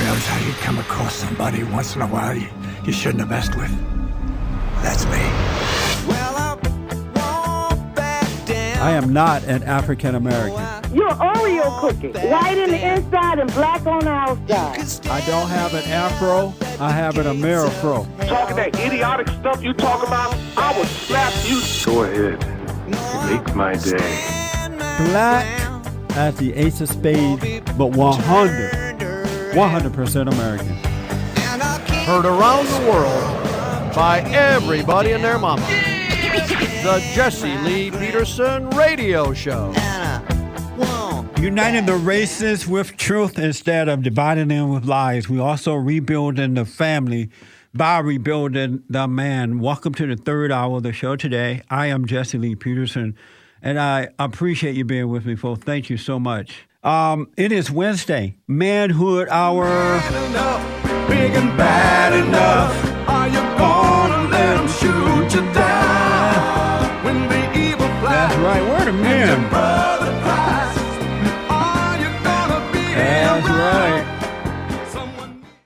knows how you come across somebody once in a while you shouldn't have messed with. That's me. I am not an African American. You're Oreo cookie, white in the inside and black on the outside. I don't have an afro, I have an Amerifro. Talking that idiotic stuff you talk about, I will slap you. Go ahead, make my day. Black as the ace of spades, but 100% American. Heard around the world by everybody and their mama. The Jesse Lee Peterson Radio Show. Uniting the races with truth instead of dividing them with lies. We also rebuilding the family by rebuilding the man. Welcome to the third hour of the show today. I am Jesse Lee Peterson, and I appreciate you being with me, folks. Thank you so much. It is Wednesday, Manhood Hour. Big and bad enough. Are you gonna let them shoot you down? When the evil flies. That's right, we're the men. That's right.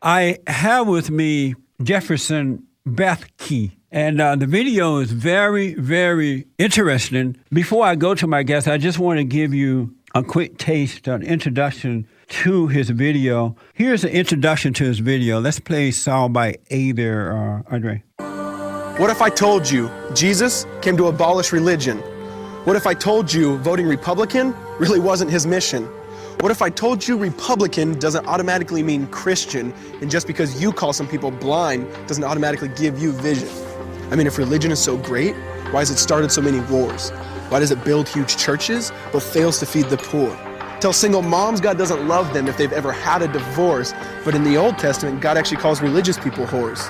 I have with me Jefferson Bethke, and the video is very, very interesting. Before I go to my guest, I just want to give you a quick taste, an introduction to his video. Here's an introduction to his video. Let's play soundbite A there, Andre. What if I told you Jesus came to abolish religion? What if I told you voting Republican really wasn't his mission? What if I told you Republican doesn't automatically mean Christian, and just because you call some people blind doesn't automatically give you vision? I mean, if religion is so great, why has it started so many wars? Why does it build huge churches but fails to feed the poor? Tell single moms God doesn't love them if they've ever had a divorce, but in the Old Testament, God actually calls religious people whores.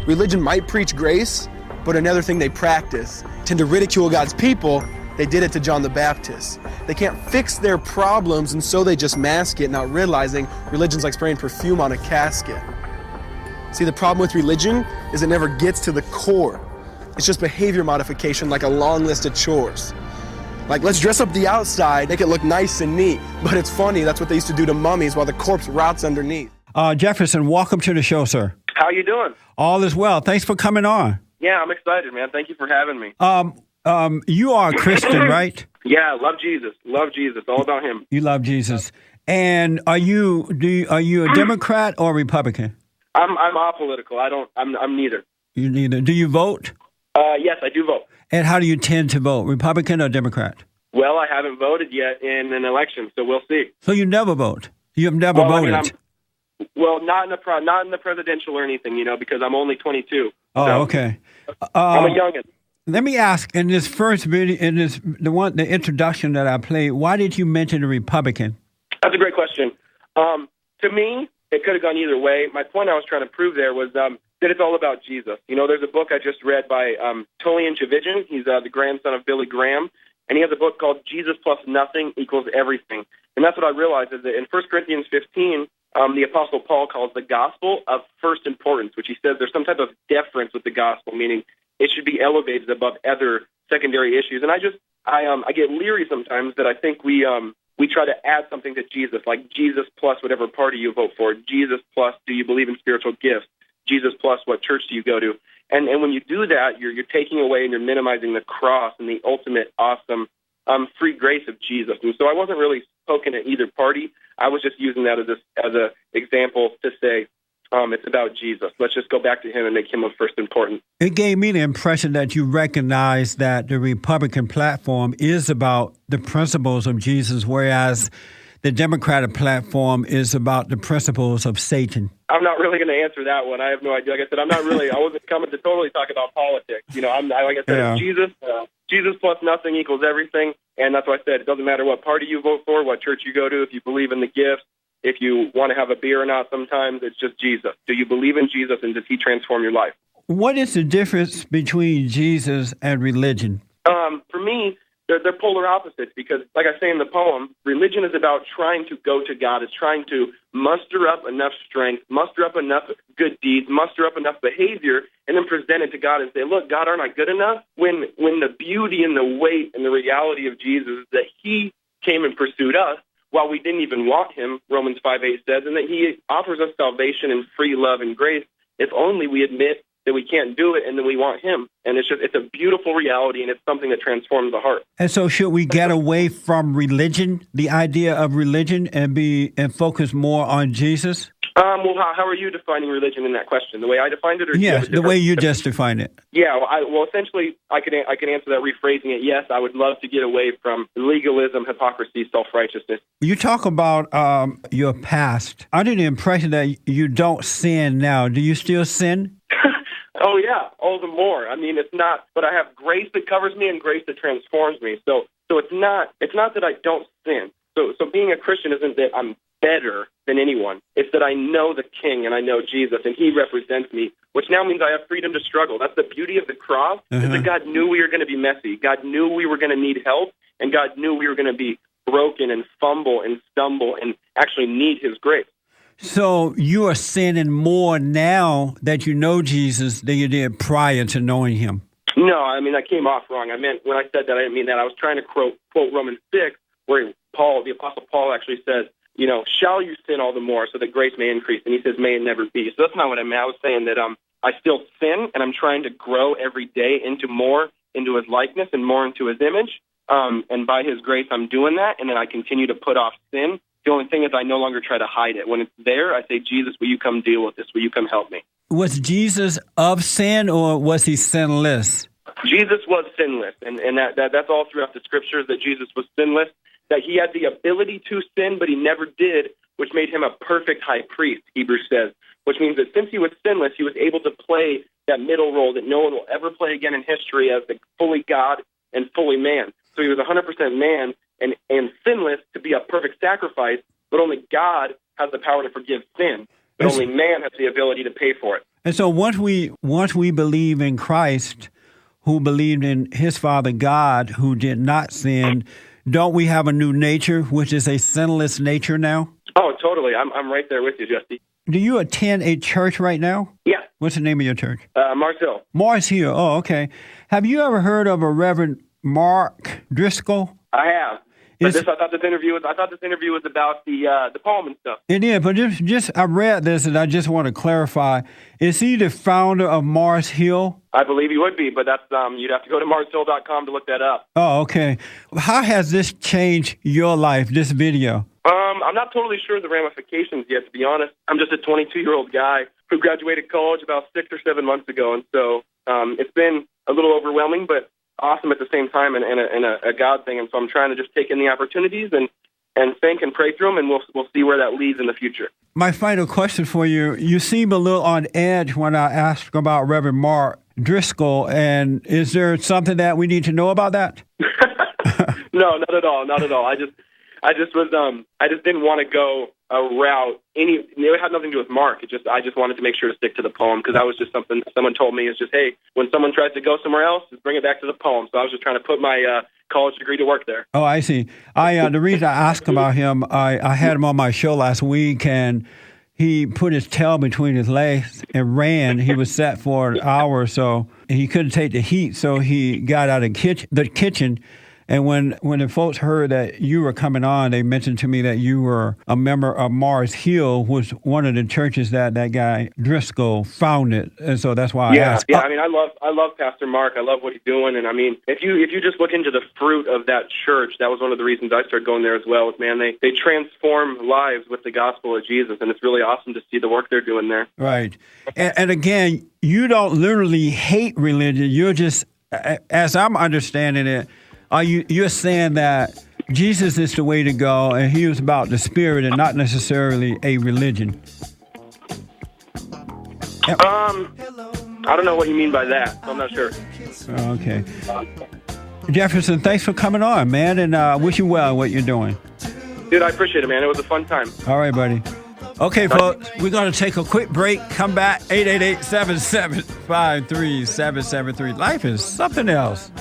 Religion might preach grace, but another thing they practice, tend to ridicule God's people. They did it to John the Baptist. They can't fix their problems, and so they just mask it, not realizing religion's like spraying perfume on a casket. See, the problem with religion is it never gets to the core. It's just behavior modification, like a long list of chores. Like, let's dress up the outside, make it look nice and neat. But it's funny, that's what they used to do to mummies while the corpse rots underneath. Jefferson, welcome to the show, sir. How you doing? All is well. Thanks for coming on. Yeah, I'm excited, man. Thank you for having me. You are a Christian, right? Yeah, love Jesus. Love Jesus. All about him. You love Jesus. And are you a Democrat or Republican? I'm apolitical. I'm neither. You neither. Do you vote? Yes, I do vote. And how do you tend to vote, Republican or Democrat? Well, I haven't voted yet in an election, so we'll see. So you never vote? You have never voted? I mean, not in the presidential or anything, because I'm only 22. Oh, so okay. I'm a youngin'. Let me ask, in this first video, the introduction that I played, why did you mention a Republican? That's a great question. To me, it could have gone either way. My point I was trying to prove there was that it's all about Jesus. There's a book I just read by Tullian Tchividjian. He's the grandson of Billy Graham, and he has a book called Jesus Plus Nothing Equals Everything. And that's what I realized is that in 1 Corinthians 15, the Apostle Paul calls the gospel of first importance, which he says there's some type of deference with the gospel, meaning it should be elevated above other secondary issues. And I get leery sometimes that I think we try to add something to Jesus, like Jesus plus whatever party you vote for, Jesus plus do you believe in spiritual gifts, Jesus plus what church do you go to. And when you do that, you're taking away and you're minimizing the cross and the ultimate awesome free grace of Jesus. And so I wasn't really poking at either party. I was just using that as an example to say, it's about Jesus. Let's just go back to him and make him of first importance. It gave me the impression that you recognize that the Republican platform is about the principles of Jesus, whereas the Democratic platform is about the principles of Satan. I'm not really going to answer that one. I have no idea. Like I said, I wasn't coming to totally talk about politics. Jesus plus nothing equals everything. And that's why I said it doesn't matter what party you vote for, what church you go to, if you believe in the gifts, if you want to have a beer or not sometimes, it's just Jesus. Do you believe in Jesus, and does he transform your life? What is the difference between Jesus and religion? For me, they're polar opposites because, like I say in the poem, religion is about trying to go to God. It's trying to muster up enough strength, muster up enough good deeds, muster up enough behavior, and then present it to God and say, look, God, aren't I good enough? When the beauty and the weight and the reality of Jesus is that he came and pursued us, while we didn't even want him, Romans 5:8 says, and that he offers us salvation and free love and grace if only we admit that we can't do it and that we want him. And it's a beautiful reality, and it's something that transforms the heart. And so should we get away from religion, the idea of religion, and focus more on Jesus? Well, how are you defining religion in that question? The way I defined it? Or yes, the way you just defined it. Yeah, well, essentially, I can answer that rephrasing it. Yes, I would love to get away from legalism, hypocrisy, self-righteousness. You talk about your past. Under the impression that you don't sin now. Do you still sin? Oh, yeah, all the more. I mean, it's not, but I have grace that covers me and grace that transforms me. So it's not that I don't sin. So being a Christian isn't that I'm better than anyone. It's that I know the King and I know Jesus, and he represents me, which now means I have freedom to struggle. That's the beauty of the cross, is that God knew we were going to be messy. God knew we were going to need help, and God knew we were going to be broken and fumble and stumble and actually need his grace. So you are sinning more now that you know Jesus than you did prior to knowing him. No, I mean, I came off wrong. I meant, when I said that, I didn't mean that. I was trying to quote Romans 6, where the Apostle Paul actually says, shall you sin all the more so that grace may increase? And he says, may it never be. So that's not what I meant. I was saying that I still sin, and I'm trying to grow every day into his likeness and more into his image. And by his grace, I'm doing that, and then I continue to put off sin. The only thing is I no longer try to hide it. When it's there, I say, Jesus, will you come deal with this? Will you come help me? Was Jesus of sin, or was he sinless? Jesus was sinless, and that's all throughout the scriptures, that Jesus was sinless, that he had the ability to sin, but he never did, which made him a perfect high priest, Hebrews says, which means that since he was sinless, he was able to play that middle role that no one will ever play again in history as the fully God and fully man. So he was 100% man and sinless to be a perfect sacrifice, but only God has the power to forgive sin, but only man has the ability to pay for it. And so once we believe in Christ, who believed in his Father God, who did not sin, don't we have a new nature, which is a sinless nature now? Oh, totally. I'm right there with you, Jesse. Do you attend a church right now? Yeah. What's the name of your church? Mars Hill. Mars Hill. Oh, okay. Have you ever heard of a Reverend Mark Driscoll? I have. But I thought this interview was about the poem and stuff. It is, but just I read this and I just want to clarify. Is he the founder of Mars Hill? I believe he would be, but that's you'd have to go to marshill.com to look that up. Oh, okay. How has this changed your life, this video? I'm not totally sure of the ramifications yet, to be honest. I'm just a 22-year-old guy who graduated college about 6 or 7 months ago, and so it's been a little overwhelming, but awesome at the same time, and a God thing. And so I'm trying to just take in the opportunities and think and pray through them, and we'll see where that leads in the future. My final question for you: you seem a little on edge when I ask about Reverend Mark Driscoll, and is there something that we need to know about that? No, not at all. Not at all. I just didn't want to go a route. It had nothing to do with Mark. I just wanted to make sure to stick to the poem, because that was just something someone told me. It's just, hey, when someone tries to go somewhere else, just bring it back to the poem. So I was just trying to put my college degree to work there. Oh, I see. The reason I asked about him, I had him on my show last week, and he put his tail between his legs and ran. He was set for an hour or so, and he couldn't take the heat, so he got out of the kitchen. And when the folks heard that you were coming on, they mentioned to me that you were a member of Mars Hill, was one of the churches that guy Driscoll founded, and so that's why I asked. Yeah. I mean, I love Pastor Mark. I love what he's doing, and I mean, if you just look into the fruit of that church, that was one of the reasons I started going there as well. Man, they transform lives with the gospel of Jesus, and it's really awesome to see the work they're doing there. Right, and again, you don't literally hate religion. You're just, as I'm understanding it, you're saying that Jesus is the way to go, and he was about the spirit and not necessarily a religion. I don't know what you mean by that. I'm not sure. Okay. Jefferson, thanks for coming on, man, and I wish you well in what you're doing. Dude, I appreciate it, man. It was a fun time. All right, buddy. Okay, folks, we're going to take a quick break. Come back, 888-775-3773. Life is something else.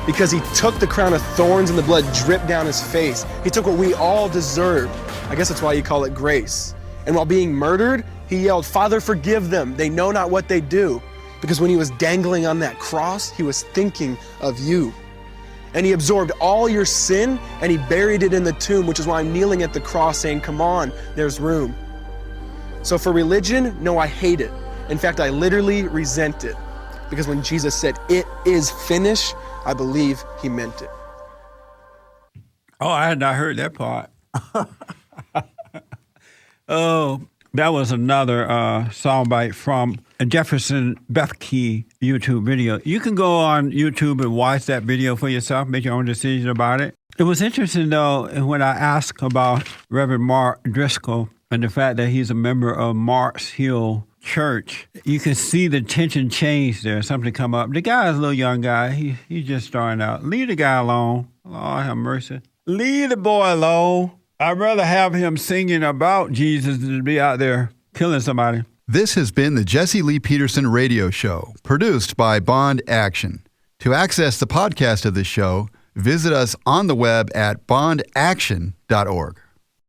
Because he took the crown of thorns and the blood dripped down his face. He took what we all deserved I guess that's why you call it grace. And while being murdered, he yelled, "Father, forgive them. They know not what they do." Because when he was dangling on that cross, he was thinking of you. And he absorbed all your sin and he buried it in the tomb, which is why I'm kneeling at the cross saying, come on, there's room. So for religion, no, I hate it. In fact, I literally resent it. Because when Jesus said, "It is finished," I believe he meant it. Oh, I had not heard that part. Oh, that was another soundbite from a Jefferson Bethke YouTube video. You can go on YouTube and watch that video for yourself, make your own decision about it. It was interesting, though, when I asked about Reverend Mark Driscoll and the fact that he's a member of Mars Hill Church. You can see the tension change there, something come up. The guy is a little young guy. He's just starting out. Leave the guy alone. Lord have mercy. Leave the boy alone. I'd rather have him singing about Jesus than to be out there killing somebody. This has been the Jesse Lee Peterson Radio Show, produced by Bond Action. To access the podcast of this show, visit us on the web at bondaction.org.